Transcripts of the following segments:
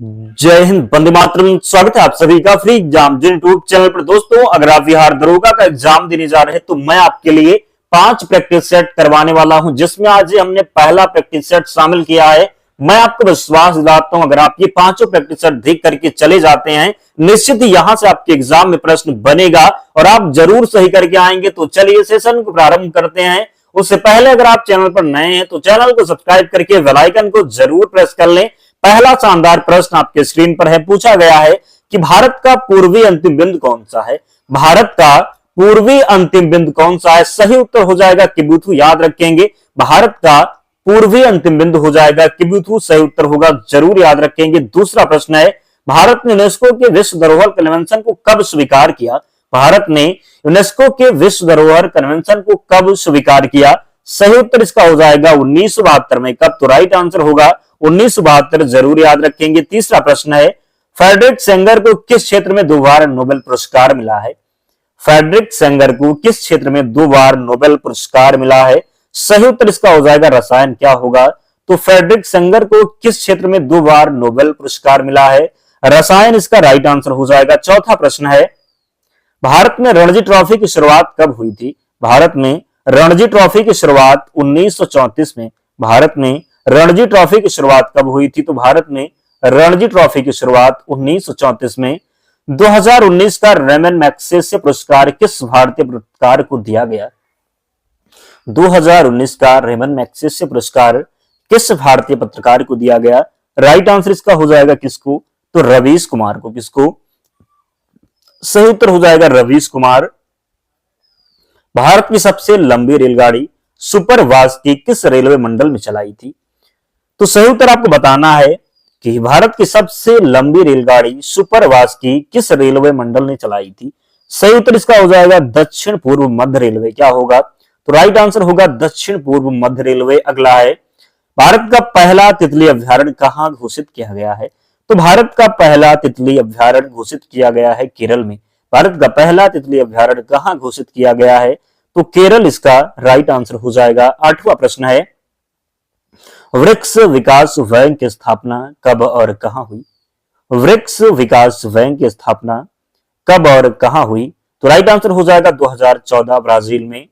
जय हिंद, वंदे मातरम। स्वागत है आप सभी का फ्री एग्जाम यूट्यूब चैनल पर। दोस्तों, अगर आप बिहार दरोगा का एग्जाम देने जा रहे हैं तो मैं आपके लिए 5 प्रैक्टिस सेट करवाने वाला हूं, जिसमें आज हमने पहला प्रैक्टिस सेट शामिल किया है। मैं आपको विश्वास दिलाता हूं, अगर आप ये पांचों प्रैक्टिस सेट देख करके चले जाते हैं, निश्चित ही यहां से आपके एग्जाम में प्रश्न बनेगा और आप जरूर सही करके आएंगे। तो चलिए सेशन को प्रारंभ करते हैं। उससे पहले अगर आप चैनल पर नए हैं तो चैनल को सब्सक्राइब करके बेल आइकन को जरूर प्रेस कर लें। पहला शानदार प्रश्न आपके स्क्रीन पर है। पूछा गया है कि भारत का पूर्वी अंतिम बिंदु कौन सा है। भारत का पूर्वी अंतिम बिंदु कौन सा है? सही उत्तर हो जाएगा किबुथु। याद रखेंगे, भारत का पूर्वी अंतिम बिंदु हो जाएगा किबुथु। सही उत्तर होगा, जरूर याद रखेंगे। दूसरा प्रश्न है, भारत ने यूनेस्को के विश्व धरोहर कन्वेंशन को कब स्वीकार किया? भारत ने यूनेस्को के विश्व धरोहर कन्वेंशन को कब स्वीकार किया? सही उत्तर इसका हो जाएगा 1972 में। कब? तो राइट आंसर होगा 1972, जरूर याद रखेंगे। तीसरा प्रश्न है, फ्रेडरिक सेंगर को किस क्षेत्र में 2 बार नोबेल पुरस्कार मिला है? फ्रेडरिक सेंगर को किस क्षेत्र में 2 बार नोबेल पुरस्कार मिला है? सही उत्तर इसका हो जाएगा रसायन। क्या होगा? तो फ्रेडरिक सेंगर को किस क्षेत्र में 2 बार नोबेल पुरस्कार मिला है? रसायन इसका राइट आंसर हो जाएगा। चौथा प्रश्न है, भारत में रणजी ट्रॉफी की शुरुआत कब हुई थी? भारत में रणजी ट्रॉफी की शुरुआत 1934 में। भारत में रणजी ट्रॉफी की शुरुआत कब हुई थी? तो भारत में रणजी ट्रॉफी की शुरुआत 1934 में। 2019 का रेमन मैग्सेसे पुरस्कार किस भारतीय पत्रकार को दिया गया? 2019 का रेमन मैग्सेसे पुरस्कार किस भारतीय पत्रकार को दिया गया? राइट आंसर इसका हो जाएगा किसको? तो रवीश कुमार को। किसको? सही उत्तर हो जाएगा रवीश कुमार। भारत की सबसे लंबी रेलगाड़ी सुपरफास्ट की किस रेलवे मंडल में चलाई थी? तो सही उत्तर आपको बताना है कि भारत की सबसे लंबी रेलगाड़ी सुपरफास्ट की किस रेलवे मंडल ने चलाई थी? सही उत्तर इसका हो जाएगा दक्षिण पूर्व मध्य रेलवे। क्या होगा? तो राइट आंसर होगा दक्षिण पूर्व मध्य रेलवे। अगला है, भारत का पहला तितली अभ्यारण्य कहां घोषित किया गया है? तो भारत का पहला तितली अभ्यारण्य घोषित किया गया है केरल में। भारत का पहला तितली अभ्यारण्य कहां घोषित किया गया है? तो केरल इसका राइट आंसर हो जाएगा। 8वां प्रश्न है, वृक्ष विकास बैंक की स्थापना कब और कहां हुई? वृक्ष विकास बैंक की स्थापना कब और कहां हुई? तो राइट आंसर हो जाएगा 2014 ब्राजील में।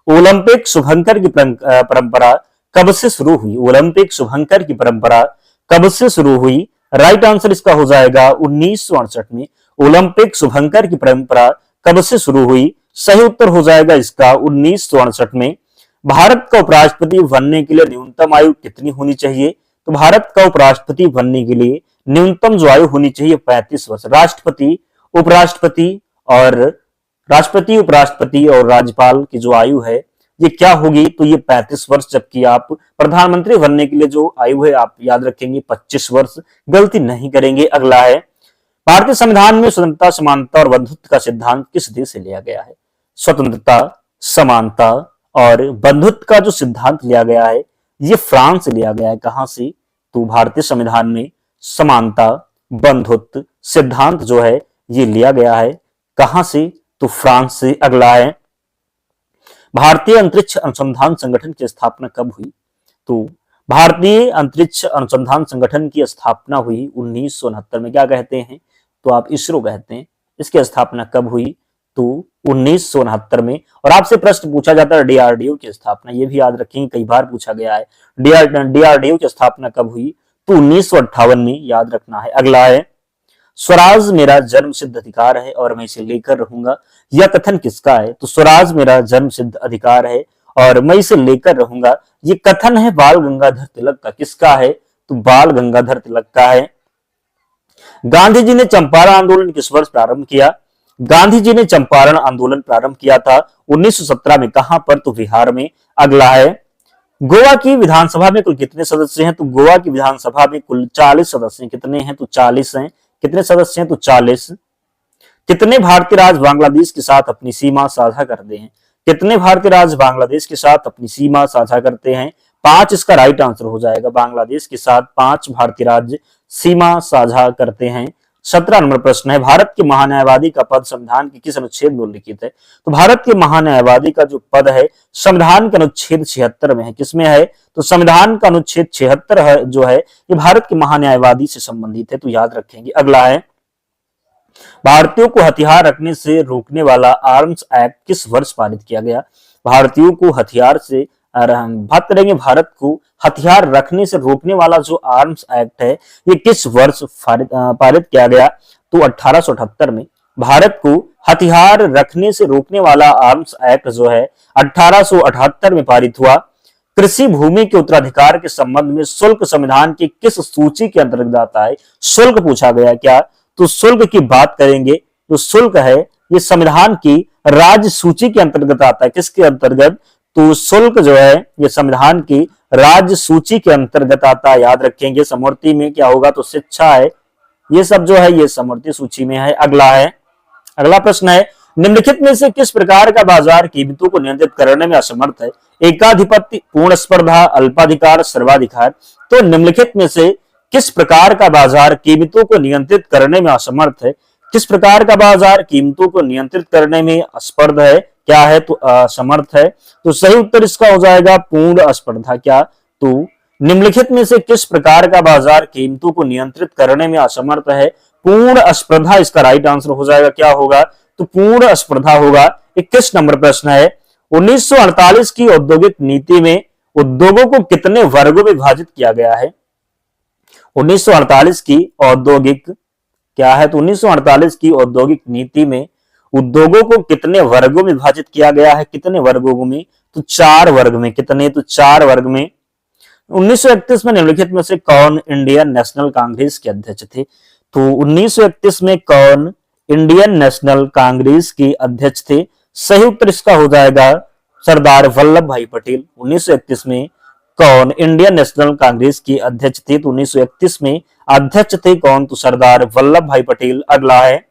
ओलंपिक शुभंकर की परंपरा कब से शुरू हुई? ओलंपिक शुभंकर की परंपरा कब से शुरू हुई? राइट आंसर इसका हो जाएगा 1968 में। ओलंपिक शुभंकर की परंपरा कब से शुरू हुई? सही उत्तर हो जाएगा इसका 1968 में। भारत का उपराष्ट्रपति बनने के लिए न्यूनतम आयु कितनी होनी चाहिए? तो भारत का उपराष्ट्रपति बनने के लिए न्यूनतम जो आयु होनी चाहिए 35 वर्ष। राष्ट्रपति, उपराष्ट्रपति और उपराष्ट्रपति और राज्यपाल की जो आयु है ये क्या होगी? तो ये 35 वर्ष। जबकि आप प्रधानमंत्री बनने के लिए जो आयु है आप याद रखेंगे 25 वर्ष। गलती नहीं करेंगे। अगला है, भारतीय संविधान में स्वतंत्रता, समानता और बंधुत्व का सिद्धांत किस देश से लिया गया है? स्वतंत्रता, समानता और बंधुत्व का जो सिद्धांत लिया गया है ये फ्रांस से लिया गया है। कहां से? तो भारतीय संविधान में समानता, बंधुत्व सिद्धांत जो है ये लिया गया है कहां से? तो फ्रांस से। अगला है, भारतीय अंतरिक्ष अनुसंधान संगठन की स्थापना कब हुई? तो भारतीय अंतरिक्ष अनुसंधान संगठन की स्थापना हुई 1969 में। क्या कहते हैं? तो आप इसरो कहते हैं। इसकी स्थापना कब हुई? तो 1969 में। और आपसे प्रश्न पूछा जाता है डीआरडीओ की स्थापना, ये भी याद रखेंगे, कई बार पूछा गया है। डीआरडीओ की स्थापना कब हुई? तो 1958 में। याद रखना है। अगला है, स्वराज मेरा जन्म सिद्ध अधिकार है और मैं इसे लेकर रहूंगा, यह कथन किसका है? तो स्वराज मेरा जन्म सिद्ध अधिकार है और मैं इसे लेकर रहूंगा, ये कथन है बाल गंगाधर तिलक का। किसका है? तो बाल गंगाधर तिलक का है। गांधी जी ने चंपारण आंदोलन किस वर्ष प्रारंभ किया? गांधी जी ने चंपारण आंदोलन प्रारंभ किया था 1917 में। कहां पर? तो बिहार में। अगला है, गोवा की विधानसभा में कुल कितने सदस्य हैं? तो गोवा की विधानसभा में कुल 40 सदस्य हैं। कितने हैं? तो 40 हैं। कितने सदस्य हैं? तो 40। कितने भारतीय राज्य बांग्लादेश के साथ अपनी सीमा साझा करते हैं? कितने भारतीय राज्य बांग्लादेश के साथ अपनी सीमा साझा करते हैं? 5 इसका राइट आंसर हो जाएगा। बांग्लादेश के साथ 5 भारतीय राज्य सीमा साझा करते हैं। 17 नंबर प्रश्न है, भारत के महान्यायवादी का पद संविधान के किस अनुच्छेद में उल्लिखित है? तो भारत के महान्यायवादी का जो पद है संविधान के अनुच्छेद 76 में है। किसमें है? तो संविधान का अनुच्छेद 76 है जो है ये भारत के महान्यायवादी से संबंधित है, तो याद रखेंगे। अगला है, भारतीयों को हथियार रखने से रोकने वाला आर्म्स एक्ट किस वर्ष पारित किया गया? भारतीयों को हथियार से हम बात करेंगे, भारत को हथियार रखने से रोकने वाला जो आर्म्स एक्ट है ये किस वर्ष पारित किया गया? तो 1878 में भारत को हथियार रखने से रोकने वाला आर्म्स एक्ट जो है 1878 में पारित हुआ। कृषि भूमि के उत्तराधिकार के संबंध में शुल्क संविधान की किस सूची के अंतर्गत आता है? शुल्क पूछा गया क्या? तो शुल्क की बात करेंगे, जो शुल्क है ये संविधान की राज्य सूची के अंतर्गत आता है। किसके अंतर्गत? तो शुल्क जो है ये संविधान की राज्य सूची के अंतर्गत आता है, याद रखेंगे। समवर्ती में क्या होगा? तो शिक्षा है, ये सब जो है ये समवर्ती सूची में है। अगला है, अगला प्रश्न है, निम्नलिखित में से किस प्रकार का बाजार कीमतों को नियंत्रित करने में असमर्थ है? एकाधिपत्य, पूर्ण स्पर्धा, अल्पाधिकार, सर्वाधिकार। तो निम्नलिखित में से किस प्रकार का बाजार कीमतों को नियंत्रित करने में असमर्थ है? किस प्रकार का बाजार कीमतों को नियंत्रित करने में असमर्थ है? क्या है? तो असमर्थ है। तो सही उत्तर इसका हो जाएगा पूर्ण स्पर्धा। क्या? तो निम्नलिखित में से किस प्रकार का बाजार कीमतों को नियंत्रित करने में असमर्थ है? पूर्ण स्पर्धा इसका राइट आंसर हो जाएगा। क्या होगा? तो पूर्ण स्पर्धा होगा। 21 नंबर प्रश्न है, 1948 की औद्योगिक नीति में उद्योगों को कितने वर्गों में विभाजित किया गया है? 1948 की औद्योगिक क्या है? तो 1948 की औद्योगिक नीति में उद्योगों को कितने वर्गों में विभाजित किया गया है? कितने वर्गों में? तो 4 वर्ग में। कितने? तो 4 वर्ग में। 1931 में निम्नलिखित में से कौन इंडियन नेशनल कांग्रेस के अध्यक्ष थे? तो 1931 में कौन इंडियन नेशनल कांग्रेस के अध्यक्ष थे? सही उत्तर इसका हो जाएगा सरदार वल्लभ भाई पटेल। 1931 में कौन इंडियन नेशनल कांग्रेस के अध्यक्ष थे? तो 1931 में अध्यक्ष थे कौन? तो सरदार वल्लभ भाई पटेल। अगला है,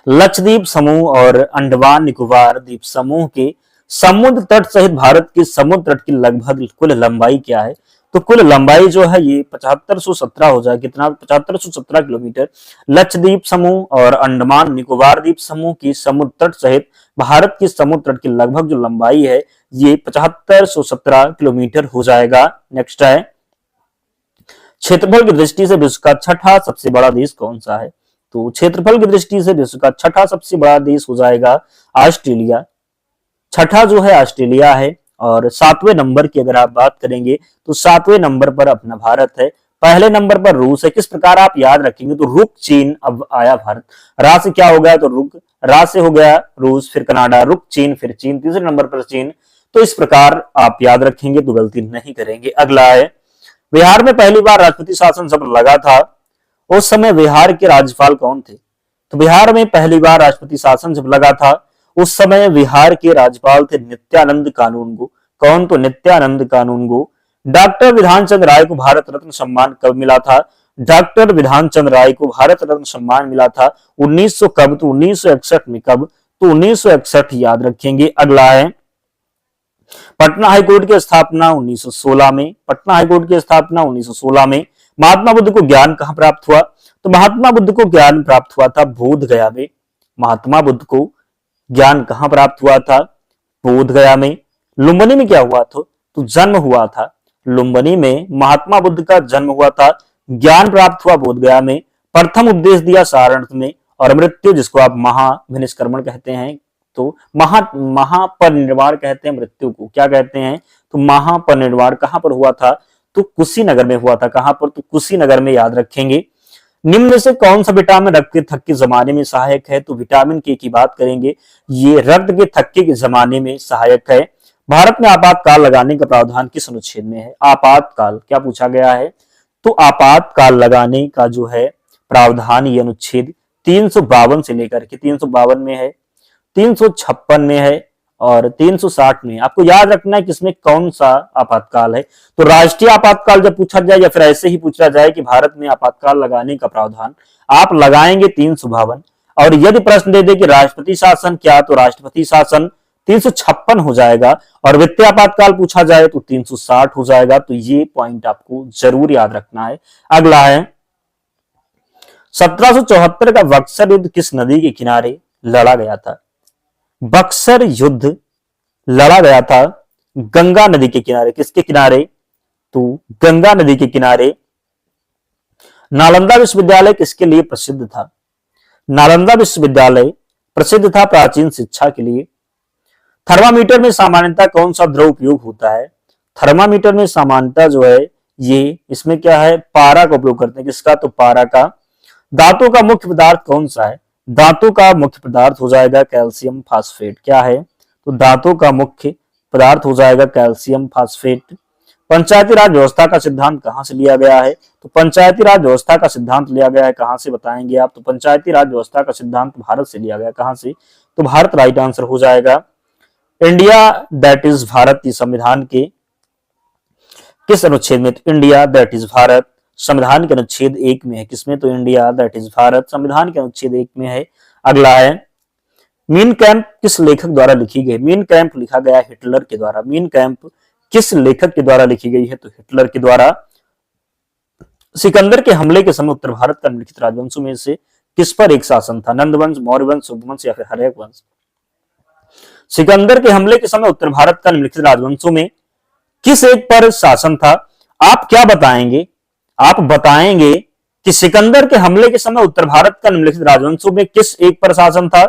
लक्षद्वीप समूह और अंडमान निकोबार द्वीप समूह के समुद्र तट सहित भारत के समुद्र तट की लगभग कुल लंबाई क्या है? तो कुल लंबाई जो है ये 7517 हो जाए। कितना? 7517 किलोमीटर। लक्षद्वीप समूह और अंडमान निकोबार द्वीप समूह की समुद्र तट सहित भारत की समुद्र तट की लगभग जो लंबाई है ये 7517 किलोमीटर हो जाएगा। नेक्स्ट है, क्षेत्रफल की दृष्टि से विश्व का छठा सबसे बड़ा देश कौन सा है? तो क्षेत्रफल की दृष्टि से विश्व का छठा सबसे बड़ा देश हो जाएगा ऑस्ट्रेलिया। छठा जो है ऑस्ट्रेलिया है। और 7वें नंबर की अगर आप बात करेंगे तो 7वें नंबर पर अपना भारत है। पहले नंबर पर रूस है। किस प्रकार आप याद रखेंगे? तो रुक चीन, अब आया भारत। रा से क्या हो गया? तो रुक, रा से हो गया रूस, फिर कनाडा, रुक चीन, फिर चीन, तीसरे नंबर पर चीन। तो इस प्रकार आप याद रखेंगे तो गलती नहीं करेंगे। अगला है, बिहार में पहली बार राष्ट्रपति शासन जब लगा था उस समय बिहार के राज्यपाल कौन थे? तो बिहार में पहली बार राष्ट्रपति शासन जब लगा था उस समय बिहार के राज्यपाल थे नित्यानंद कानूनगो। कौन? तो नित्यानंद कानूनगो। डॉक्टर विधान चंद्र राय को भारत रत्न सम्मान कब मिला था? डॉक्टर विधान चंद्र राय को भारत रत्न सम्मान मिला था 1900 कब? तो 1961 में। कब? तो 1961 याद रखेंगे। अगला है, पटना हाईकोर्ट की स्थापना 1916 में। पटना हाईकोर्ट की स्थापना 1916 में। महात्मा बुद्ध को ज्ञान कहां प्राप्त हुआ? तो महात्मा बुद्ध को ज्ञान प्राप्त हुआ था बोध गया में। महात्मा बुद्ध को ज्ञान कहां प्राप्त हुआ था? बोध गया में। लुम्बिनी में क्या हुआ था? तो जन्म हुआ था। लुम्बिनी में महात्मा बुद्ध का जन्म हुआ था। ज्ञान प्राप्त हुआ बोध गया में। प्रथम उपदेश दिया सारनाथ में। और मृत्यु, जिसको आप महाविनिष्क्रमण कहते हैं, तो महापरिनिर्वाण कहते हैं मृत्यु को। क्या कहते हैं? तो महापरिनिर्वाण कहां पर हुआ था? तो कुशीनगर में हुआ था। कहां पर? तो कुशीनगर में। याद रखेंगे। निम्न में से कौन सा विटामिन रक्त के थक्के जमाने में सहायक है? तो विटामिन के की बात करेंगे, ये रक्त के थक्के के जमाने में सहायक है। भारत में आपातकाल लगाने का प्रावधान किस अनुच्छेद में है? आपातकाल क्या पूछा गया है? तो आपातकाल लगाने का जो है प्रावधान ये अनुच्छेद 352 से लेकर के 352 में है, 356 में है और 360 में। आपको याद रखना है किसमें कौन सा आपातकाल है। तो राष्ट्रीय आपातकाल जब पूछा जाए या फिर ऐसे ही पूछा जाए कि भारत में आपातकाल लगाने का प्रावधान, आप लगाएंगे 352। और यदि प्रश्न दे दे कि राष्ट्रपति शासन क्या, तो राष्ट्रपति शासन 356 हो जाएगा। और वित्तीय आपातकाल पूछा जाए तो 360 हो जाएगा। तो ये पॉइंट आपको जरूर याद रखना है। अगला है, 1774 का बक्सर युद्ध किस नदी के किनारे लड़ा गया था? बक्सर युद्ध लड़ा गया था गंगा नदी के किनारे। किसके किनारे? तो गंगा नदी के किनारे। नालंदा विश्वविद्यालय किसके लिए प्रसिद्ध था? नालंदा विश्वविद्यालय प्रसिद्ध था प्राचीन शिक्षा के लिए। थर्मामीटर में सामान्यतः कौन सा द्रव उपयोग होता है? थर्मामीटर में सामान्यतः जो है ये इसमें क्या है, पारा का उपयोग करते हैं। किसका? तो पारा का। धातु का मुख्य पदार्थ कौन सा है? धातु का मुख्य पदार्थ हो जाएगा कैल्शियम फास्फेट। क्या है? तो धातु का मुख्य पदार्थ हो जाएगा कैल्शियम फास्फेट। पंचायती राज व्यवस्था का सिद्धांत कहां से लिया गया है? तो पंचायती राज व्यवस्था का सिद्धांत लिया गया है कहां से, बताएंगे आप? तो पंचायती राज व्यवस्था का सिद्धांत भारत से लिया गया। कहां से? तो भारत राइट आंसर हो जाएगा। इंडिया दैट इज भारत की संविधान के किस अनुच्छेद में? तो इंडिया दैट इज भारत संविधान के अनुच्छेद 1 में है। किसमें? तो इंडिया दैट इज भारत संविधान के अनुच्छेद 1 में है। अगला है मीन कैंप किस लेखक द्वारा लिखी गई? मीन कैंप लिखा गया हिटलर के द्वारा। मीन कैंप किस लेखक के द्वारा लिखी गई है? तो हिटलर के द्वारा। सिकंदर के हमले के समय उत्तर भारत का निम्नलिखित राजवंशों में से किस पर एक शासन था? नंदवंश, मौर्य वंश, सूर्यवंश या फिर हर्यक वंश? सिकंदर के हमले के समय उत्तर भारत का निम्नलिखित राजवंशों में किस एक पर शासन था? आप क्या बताएंगे? आप बताएंगे कि सिकंदर के हमले के समय उत्तर भारत का निम्नलिखित राजवंशों में किस एक पर शासन था?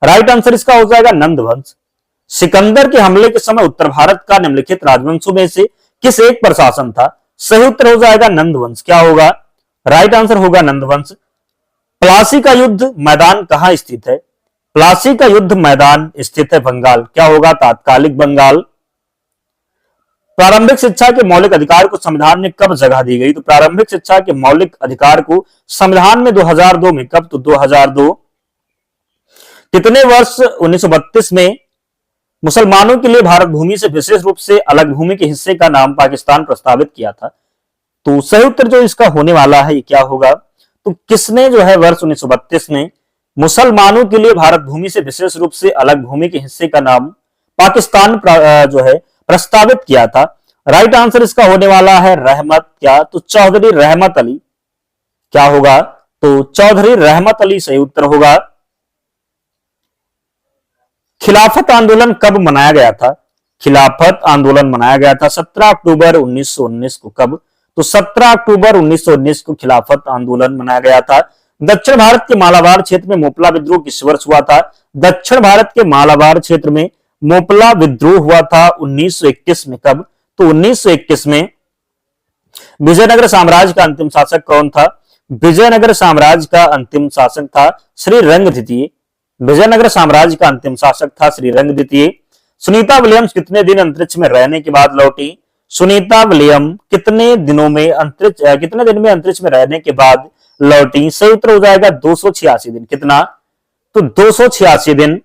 राइट आंसर इसका हो जाएगा नंदवंश। सिकंदर के हमले के समय उत्तर भारत का निम्नलिखित राजवंशों में से किस एक पर शासन था? सही उत्तर हो जाएगा नंदवंश। क्या होगा? राइट आंसर होगा नंदवंश। प्लासी का युद्ध मैदान कहां स्थित है? प्लासी का युद्ध मैदान स्थित है बंगाल। क्या होगा? तात्कालिक बंगाल। प्रारंभिक शिक्षा के मौलिक अधिकार को संविधान में कब जगह दी गई? तो प्रारंभिक शिक्षा के मौलिक अधिकार को संविधान में 2002 में। कब? तो 2002। कितने वर्ष 1932 में मुसलमानों के लिए भारत भूमि से विशेष रूप से अलग भूमि के हिस्से का नाम पाकिस्तान प्रस्तावित किया था? तो सही उत्तर जो इसका होने वाला है ये क्या होगा? तो किसने जो है वर्ष 1932 में मुसलमानों के लिए भारत भूमि से विशेष रूप से अलग भूमि के हिस्से का नाम पाकिस्तान जो है प्रस्तावित किया था? राइट आंसर इसका होने वाला है रहमत। क्या? तो चौधरी रहमत अली। क्या होगा? तो चौधरी रहमत अली सही उत्तर होगा। खिलाफत आंदोलन कब मनाया गया था? खिलाफत आंदोलन मनाया गया था 17 अक्टूबर 1919 को। कब? तो 17 अक्टूबर 1919 को खिलाफत आंदोलन मनाया गया था। दक्षिण भारत के मालाबार क्षेत्र में मोपला विद्रोह किस वर्ष हुआ था? दक्षिण भारत के मालाबार क्षेत्र में मोपला विद्रोह हुआ था 1921 में। कब? तो 1921 में। विजयनगर साम्राज्य का अंतिम शासक कौन था? विजयनगर साम्राज्य का अंतिम शासक था श्रीरंग द्वितीय। विजयनगर साम्राज्य का अंतिम शासक था श्रीरंग द्वितीय। सुनीता विलियम्स कितने दिन अंतरिक्ष में रहने के बाद लौटी? सुनीता विलियम कितने दिन में अंतरिक्ष में रहने के बाद लौटी? सही उत्तर हो जाएगा 286 दिन। कितना? तो 286 दिन।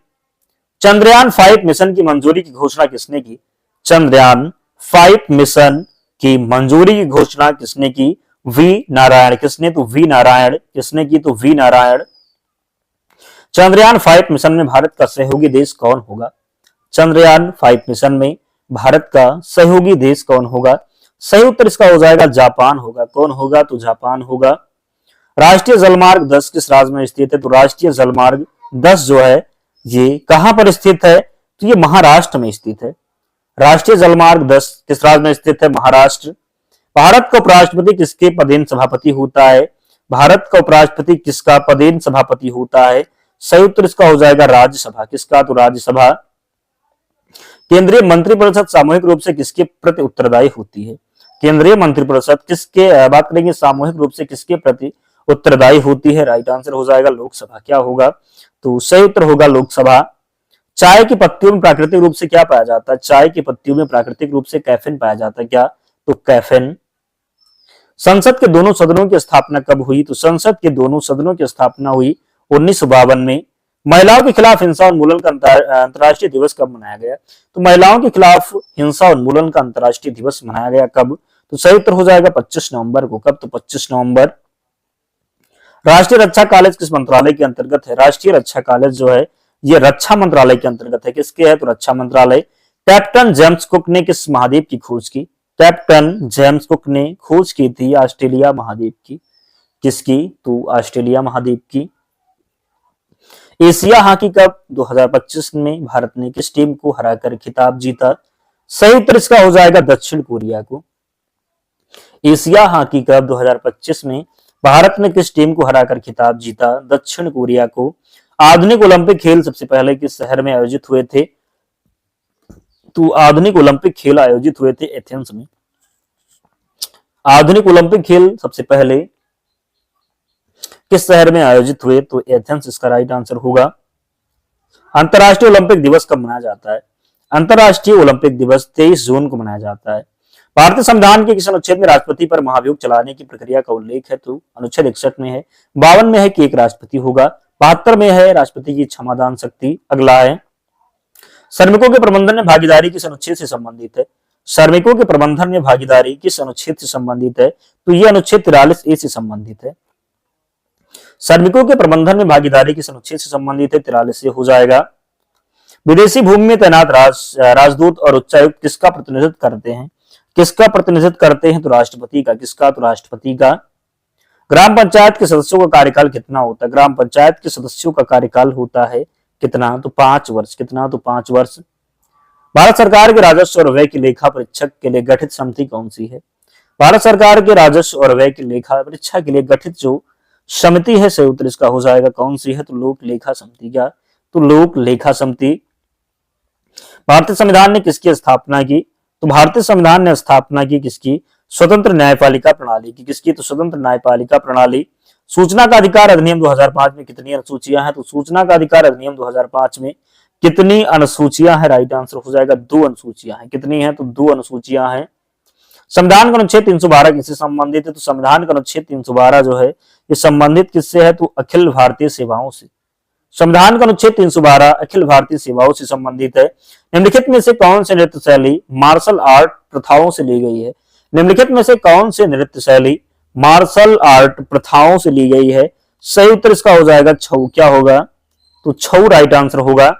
चंद्रयान 5 मिशन की मंजूरी की घोषणा किसने की? चंद्रयान 5 मिशन की मंजूरी की घोषणा किसने की? वी नारायण। किसने? तो वी नारायण। किसने की? तो वी नारायण। चंद्रयान 5 मिशन में भारत का सहयोगी देश कौन होगा? चंद्रयान 5 मिशन में भारत का सहयोगी देश कौन होगा? सही उत्तर इसका हो जाएगा जापान होगा। कौन होगा? तो जापान होगा। राष्ट्रीय जलमार्ग 10 किस राज्य में स्थित है? तो राष्ट्रीय जलमार्ग 10 जो है ये कहां पर स्थित है? तो ये महाराष्ट्र में स्थित है। राष्ट्रीय जलमार्ग 10 किस राज्य में स्थित है? महाराष्ट्र। भारत का उपराष्ट्रपति किसके पदेन सभापति होता है? भारत का उपराष्ट्रपति किसका पदेन सभापति होता है? सही उत्तर इसका हो जाएगा राज्यसभा। किसका? तो राज्यसभा। केंद्रीय मंत्रिपरिषद सामूहिक रूप से किसके प्रति उत्तरदायी होती है? केंद्रीय मंत्रिपरिषद किसके बात करेंगे सामूहिक रूप से किसके प्रति उत्तरदायी होती है? राइट आंसर हो जाएगा लोकसभा। क्या होगा? तो सही उत्तर होगा लोकसभा। चाय की पत्तियों में प्राकृतिक रूप से क्या पाया जाता है? चाय की पत्तियों में प्राकृतिक रूप से कैफीन पाया जाता है। क्या? तो कैफीन। संसद के दोनों सदनों की स्थापना कब हुई? तो संसद के दोनों सदनों की स्थापना हुई 1952 में। महिलाओं के खिलाफ हिंसा उन्मूलन का अंतर्राष्ट्रीय दिवस कब मनाया गया? तो महिलाओं के खिलाफ हिंसा उन्मूलन का अंतर्राष्ट्रीय दिवस मनाया गया कब? तो सही उत्तर हो जाएगा 25 नवंबर को। कब? तो 25 नवंबर। राष्ट्रीय रक्षा कॉलेज किस मंत्रालय के अंतर्गत है? राष्ट्रीय रक्षा कॉलेज जो है ये रक्षा मंत्रालय के अंतर्गत है। किसके है? तो रक्षा मंत्रालय। कैप्टन जेम्स कुक ने किस महाद्वीप की खोज की? कैप्टन जेम्स कुक ने खोज की थी ऑस्ट्रेलिया महाद्वीप की। किसकी? तो ऑस्ट्रेलिया महाद्वीप की। एशिया हॉकी कप 2025 में भारत ने किस टीम को हराकर खिताब जीता? सही उत्तर इसका हो जाएगा दक्षिण कोरिया को। एशिया हॉकी कप 2025 में भारत ने किस टीम को हराकर खिताब जीता? दक्षिण कोरिया को। आधुनिक ओलंपिक खेल सबसे पहले किस शहर में आयोजित हुए थे? तो आधुनिक ओलंपिक खेल आयोजित हुए थे एथेंस में। आधुनिक ओलंपिक खेल सबसे पहले किस शहर में आयोजित हुए? तो एथेंस इसका राइट आंसर होगा। अंतरराष्ट्रीय ओलंपिक दिवस कब मनाया जाता है? अंतरराष्ट्रीय ओलंपिक दिवस 23 जून को मनाया जाता है। भारतीय संविधान के किस अनुच्छेद में राष्ट्रपति पर महाभियोग चलाने की प्रक्रिया का उल्लेख है? तो अनुच्छेद 61 में है। 52 में है कि एक राष्ट्रपति होगा। 72 में है राष्ट्रपति की क्षमादान शक्ति। अगला है श्रमिकों के प्रबंधन में भागीदारी किस अनुच्छेद से संबंधित है? श्रमिकों के प्रबंधन में भागीदारी किस अनुच्छेद से संबंधित है? तो यह अनुच्छेद 43A से संबंधित है। श्रमिकों के प्रबंधन में भागीदारी किस अनुच्छेद से संबंधित है? 43 हो जाएगा। विदेशी भूमि में तैनात राजदूत और उच्चायुक्त किसका प्रतिनिधित्व करते हैं? किसका प्रतिनिधित्व करते हैं? तो राष्ट्रपति का। किसका? तो राष्ट्रपति का। ग्राम पंचायत के सदस्यों का कार्यकाल कितना होता है? ग्राम पंचायत के सदस्यों का कार्यकाल होता है कितना? तो 5 वर्ष। कितना? तो 5 वर्ष। भारत सरकार के राजस्व और व्यय की लेखा परीक्षक के लिए गठित समिति कौन सी है? भारत सरकार के राजस्व और व्यय की लेखा परीक्षा के लिए गठित जो समिति है, सही उत्तर इसका हो जाएगा कौन सी है? तो लोक लेखा समिति। क्या? तो लोक लेखा समिति। भारतीय संविधान ने किसकी स्थापना की? तो भारतीय संविधान ने स्थापना की किसकी? स्वतंत्र न्यायपालिका प्रणाली की। किसकी? तो स्वतंत्र न्यायपालिका प्रणाली। सूचना का अधिकार अधिनियम 2005 में कितनी अनुसूचियां हैं? तो सूचना का अधिकार अधिनियम 2005 में कितनी अनुसूचियां हैं? राइट आंसर हो जाएगा 2 अनुसूचियां हैं। कितनी हैं? तो 2 अनुसूचियां हैं। संविधान का अनुच्छेद 312 किससे संबंधित है? तो संविधान का अनुच्छेद 312 जो है ये संबंधित किससे है? तो अखिल भारतीय सेवाओं से। संविधान का अनुच्छेद 312 अखिल भारतीय सेवाओं से संबंधित है। निम्नलिखित में से कौन सी नृत्य शैली मार्शल आर्ट प्रथाओं से ली गई है? निम्नलिखित में से कौन सी नृत्य शैली मार्शल आर्ट प्रथाओं से ली गई है? सही उत्तर इसका हो जाएगा छऊ। क्या होगा? तो छऊ राइट आंसर होगा।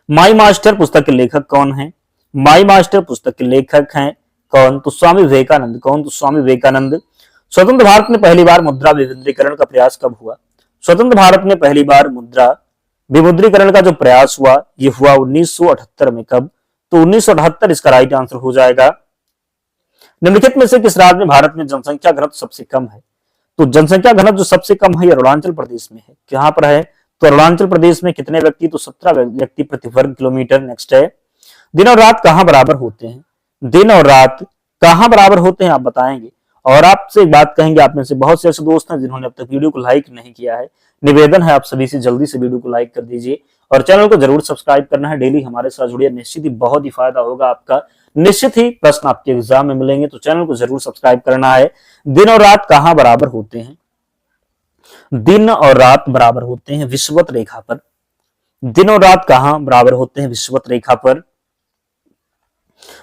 माई मास्टर पुस्तक के लेखक कौन है? माई मास्टर पुस्तक के लेखक हैं कौन? तो स्वामी विवेकानंद। कौन? तो स्वामी विवेकानंद। स्वतंत्र भारत में पहली बार मुद्रा विमुद्रीकरण का प्रयास कब हुआ? स्वतंत्र भारत में पहली बार मुद्रा विमुद्रीकरण का जो प्रयास हुआ ये हुआ 1978 में। कब? तो 1978 इसका राइट आंसर हो जाएगा। निम्नलिखित में से किस राज्य में भारत में जनसंख्या घनत्व सबसे कम है? तो जनसंख्या घनत्व जो सबसे कम है अरुणाचल प्रदेश में है। कहां पर है? तो अरुणाचल प्रदेश में कितने व्यक्ति? तो 17 व्यक्ति प्रति वर्ग किलोमीटर। नेक्स्ट है दिन और रात कहां बराबर होते हैं? दिन और रात कहां बराबर होते हैं आप बताएंगे। और आपसे एक बात कहेंगे, आप में से बहुत से ऐसे दोस्त हैं जिन्होंने अब तक वीडियो को लाइक नहीं किया है। निवेदन है आप सभी से जल्दी से वीडियो को लाइक कर दीजिए और चैनल को जरूर सब्सक्राइब करना है। डेली हमारे साथ जुड़िए, निश्चित ही बहुत ही फायदा होगा आपका। निश्चित ही प्रश्न आपके एग्जाम में मिलेंगे, तो चैनल को जरूर सब्सक्राइब करना है। दिन और रात कहां बराबर होते हैं? दिन और रात बराबर होते हैं विषुवत रेखा पर। दिन और रात कहां बराबर होते हैं? विषुवत रेखा पर।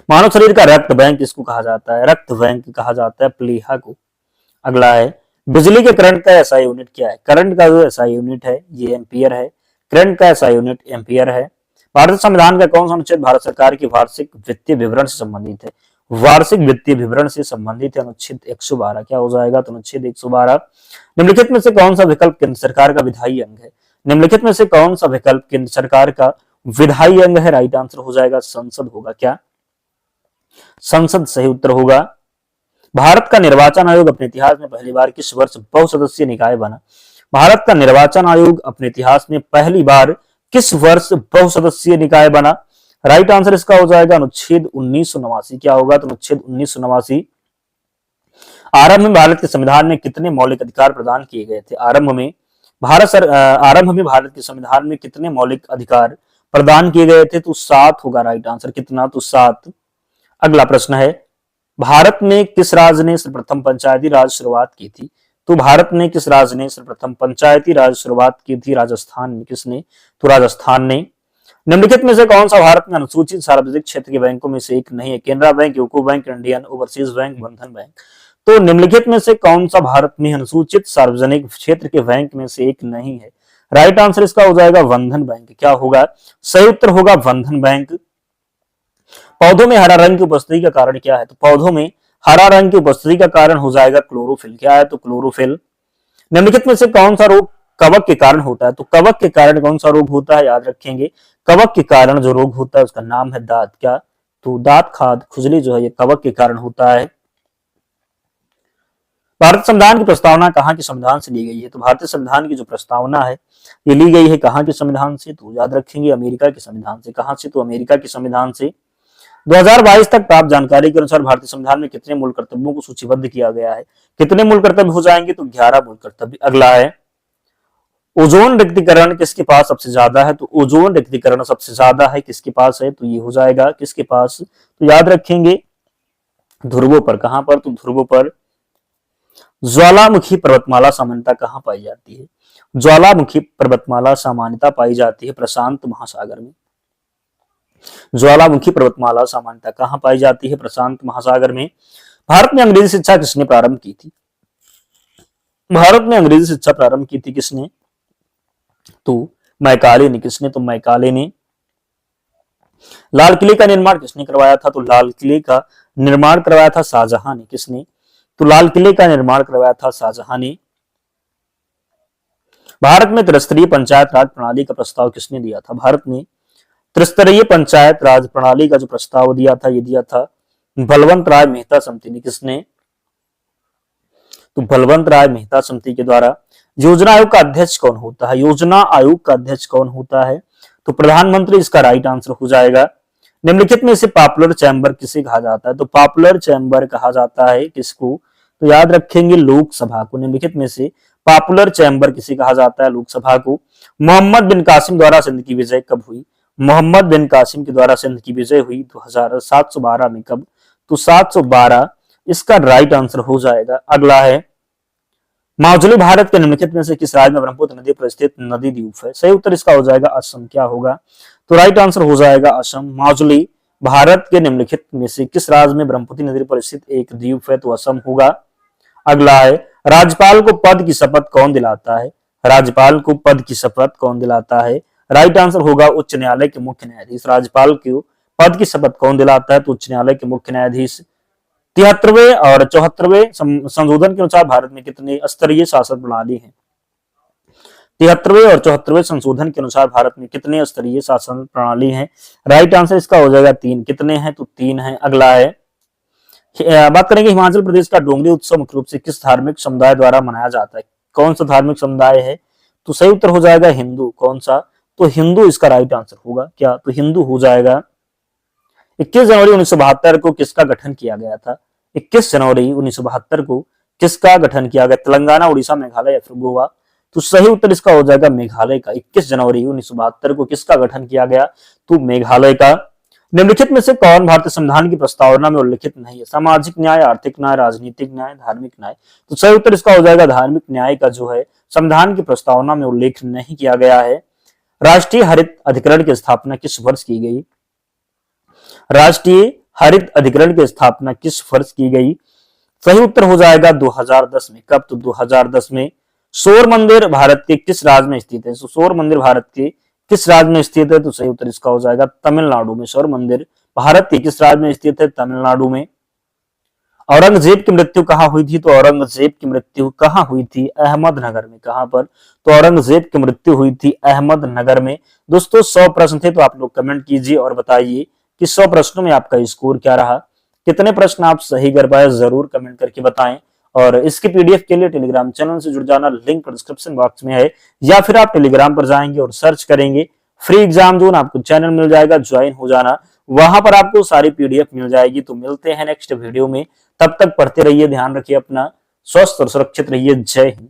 मानव शरीर का रक्त बैंक किसको कहा जाता है? रक्त बैंक कहा जाता है प्लीहा को। अगला है बिजली के करंट का एसआई यूनिट क्या है? करंट का जो एसआई यूनिट है ये एम्पियर है। करंट का एसआई यूनिट एम्पियर है। भारतीय संविधान का कौन सा अनुच्छेद भारत सरकार की वार्षिक वित्तीय विवरण से संबंधित है? वार्षिक वित्तीय विवरण से संबंधित है अनुच्छेद 112। क्या हो जाएगा? तो अनुच्छेद 112। निम्नलिखित में से कौन सा विकल्प केंद्र सरकार का विधायी अंग है? निम्नलिखित में से कौन सा विकल्प केंद्र सरकार का विधायी अंग है? राइट आंसर हो जाएगा संसद होगा। क्या? संसद सही उत्तर होगा। भारत का निर्वाचन आयोग अपने इतिहास में पहली बार किस वर्ष बहुसदस्यीय निकाय बना? भारत का निर्वाचन आयोग अपने इतिहास में पहली बार किस वर्ष बहुसदस्यीय निकाय बना? राइट आंसर इसका हो जाएगा अनुच्छेद 1989। क्या होगा? तो अनुच्छेद 1989। आरंभ में भारत के संविधान में कितने मौलिक अधिकार प्रदान किए गए थे? आरंभ में भारत के संविधान में कितने मौलिक अधिकार प्रदान किए गए थे? तो 7 होगा राइट आंसर। कितना? तो 7। अगला प्रश्न है भारत में किस राज्य ने सर्वप्रथम पंचायती राज शुरुआत की थी? तो भारत में किस राज्य ने सर्वप्रथम पंचायती राज शुरुआत की थी? राजस्थान में। किसने? तो राजस्थान ने। निम्नलिखित में से कौन सा भारत में अनुसूचित सार्वजनिक क्षेत्र के बैंकों में से एक नहीं है? Canara bank, UCO bank, Indian overseas bank, बंधन बैंक। तो निम्नलिखित में से कौन सा भारत में अनुसूचित सार्वजनिक क्षेत्र के बैंक में से एक नहीं है? राइट आंसर इसका हो जाएगा बंधन बैंक। क्या होगा? सही उत्तर होगा बंधन बैंक। पौधों में हरा रंग की उपस्थिति का कारण क्या है? तो पौधों में हरा रंग की उपस्थिति का कारण हो जाएगा क्लोरोफिल। क्या है? तो क्लोरोफिल। निम्नलिखित में से कौन सा रोग कवक के कारण होता है? तो कवक के कारण कौन सा रोग होता है? याद रखेंगे, कवक के कारण जो रोग होता है उसका नाम है दाद। क्या? तो दाद खाद खुजली जो है ये कवक के कारण होता है। भारत संविधान की प्रस्तावना कहाँ के संविधान से ली गई है? तो भारतीय संविधान की जो प्रस्तावना है ये ली गई है कहाँ के संविधान से? तो याद रखेंगे अमेरिका के संविधान से। कहाँ से? तो अमेरिका के संविधान से। 2022 तक प्राप्त जानकारी के अनुसार भारतीय संविधान में कितने मूल कर्तव्यों को सूचीबद्ध किया गया है? कितने मूल कर्तव्य हो जाएंगे? तो 11 मूल कर्तव्य। अगला है ओजोन रिक्तीकरण किसके पास सबसे ज्यादा है? तो ओजोन रिक्तीकरण सबसे ज्यादा है किसके पास है? तो ये हो जाएगा किसके पास? तो याद रखेंगे ध्रुवों पर। कहां पर? तो ध्रुवों पर। ज्वालामुखी पर्वतमाला सामान्यता कहां पाई जाती है? ज्वालामुखी पर्वतमाला सामान्यता पाई जाती है प्रशांत महासागर में। ज्वालामुखी पर्वतमाला सामान्यता कहां पाई जाती है? प्रशांत महासागर में। भारत में अंग्रेजी शिक्षा किसने प्रारंभ की थी? भारत में अंग्रेजी शिक्षा प्रारंभ की थी किसने? तो मैकाले ने। किसने? तो मैकाले ने। लाल किले का निर्माण किसने करवाया था? तो लाल किले का निर्माण करवाया था शाहजहां ने। किसने? तो लाल किले का निर्माण करवाया था शाहजहां ने। भारत में त्रिस्तरीय पंचायत राज प्रणाली का प्रस्ताव किसने दिया था? भारत में त्रिस्तरीय पंचायत राज प्रणाली का जो प्रस्ताव दिया था ये दिया था बलवंत राय मेहता समिति ने। किसने? तो बलवंत राय मेहता समिति के द्वारा। योजना आयोग का अध्यक्ष कौन होता है? योजना आयोग का अध्यक्ष कौन होता है? तो प्रधानमंत्री इसका राइट आंसर हो जाएगा। निम्नलिखित में से पॉपुलर चैंबर किसे कहा जाता है? तो पॉपुलर चैंबर कहा जाता है किसको? तो याद रखेंगे लोकसभा को। निम्नलिखित में से पॉपुलर चैंबर किसे कहा जाता है? लोकसभा को। मोहम्मद बिन कासिम द्वारा सिंध की विजय कब हुई? मोहम्मद बिन कासिम के द्वारा सिंध की विजय हुई 2712 में। कब? तो 712 इसका राइट आंसर हो जाएगा। अगला है माजुली भारत के निम्नलिखित में से किस राज्य में ब्रह्मपुत्र नदी पर स्थित नदी द्वीप है? सही उत्तर इसका हो जाएगा असम। क्या होगा? तो राइट आंसर हो जाएगा असम। माजुली भारत के निम्नलिखित में से किस राज्य में ब्रह्मपुत्र नदी पर स्थित एक द्वीप है? तो असम होगा। अगला है राज्यपाल को पद की शपथ कौन दिलाता है? राज्यपाल को पद की शपथ कौन दिलाता है? राइट आंसर होगा उच्च न्यायालय के मुख्य न्यायाधीश। राज्यपाल को पद की शपथ कौन दिलाता है? तो उच्च न्यायालय के मुख्य न्यायाधीश। 73वें और 74वें संशोधन के अनुसार भारत में कितने स्तरीय शासन प्रणाली है? 73वें और 74वें संशोधन के अनुसार भारत में कितने स्तरीय शासन प्रणाली है? राइट आंसर इसका हो जाएगा 3। कितने हैं? तो 3 है। अगला है बात करेंगे हिमाचल प्रदेश का डोंगरी उत्सव मुख्य रूप से किस धार्मिक समुदाय द्वारा मनाया जाता है? कौन सा धार्मिक समुदाय है? तो सही उत्तर हो जाएगा हिंदू। कौन सा? तो हिंदू इसका राइट आंसर होगा। क्या? तो हिंदू हो जाएगा। 21 जनवरी 1972 को किसका गठन किया गया था? 21 जनवरी 1972 को किसका गठन किया गया? तेलंगाना, उड़ीसा, मेघालय या फिर गोवा? तो सही उत्तर इसका हो जाएगा मेघालय का। 21 जनवरी 1972 को किसका गठन किया गया? तो मेघालय का। निम्नलिखित में से कौन भारतीय संविधान की प्रस्तावना में उल्लिखित नहीं है? सामाजिक न्याय, आर्थिक न्याय, राजनीतिक न्याय, धार्मिक न्याय? तो सही उत्तर इसका हो जाएगा धार्मिक न्याय का जो है संविधान की प्रस्तावना में उल्लेख नहीं किया गया है। राष्ट्रीय हरित अधिकरण की स्थापना किस वर्ष की गई? राष्ट्रीय हरित अधिकरण की स्थापना किस वर्ष की गई? सही उत्तर हो जाएगा 2010 में। कब? तो 2010 में। सौर मंदिर भारत के किस राज्य में स्थित है? सौर मंदिर भारत के किस राज्य में स्थित है? तो सही उत्तर इसका हो जाएगा तमिलनाडु में। सौर मंदिर भारत के किस राज्य में स्थित है? तमिलनाडु में। औरंगजेब की मृत्यु कहाँ हुई थी? तो औरंगजेब की मृत्यु कहाँ हुई थी? अहमदनगर में। कहां पर? तो औरंगजेब की मृत्यु हुई थी अहमदनगर में। दोस्तों 100 प्रश्न थे तो आप लोग कमेंट कीजिए और बताइए कि 100 प्रश्नों में आपका स्कोर क्या रहा। कितने प्रश्न आप सही कर पाए जरूर कमेंट करके बताएं। और इसके पीडीएफ के लिए टेलीग्राम चैनल से जुड़ जाना, लिंक डिस्क्रिप्शन बॉक्स में है, या फिर आप टेलीग्राम पर जाएंगे और सर्च करेंगे फ्री एग्जाम जोन, आपको चैनल मिल जाएगा, ज्वाइन हो जाना, वहां पर आपको सारी पीडीएफ मिल जाएगी। तो मिलते हैं नेक्स्ट वीडियो में, तब तक पढ़ते रहिए, ध्यान रखिए अपना, स्वस्थ और सुरक्षित रहिए। जय हिंद।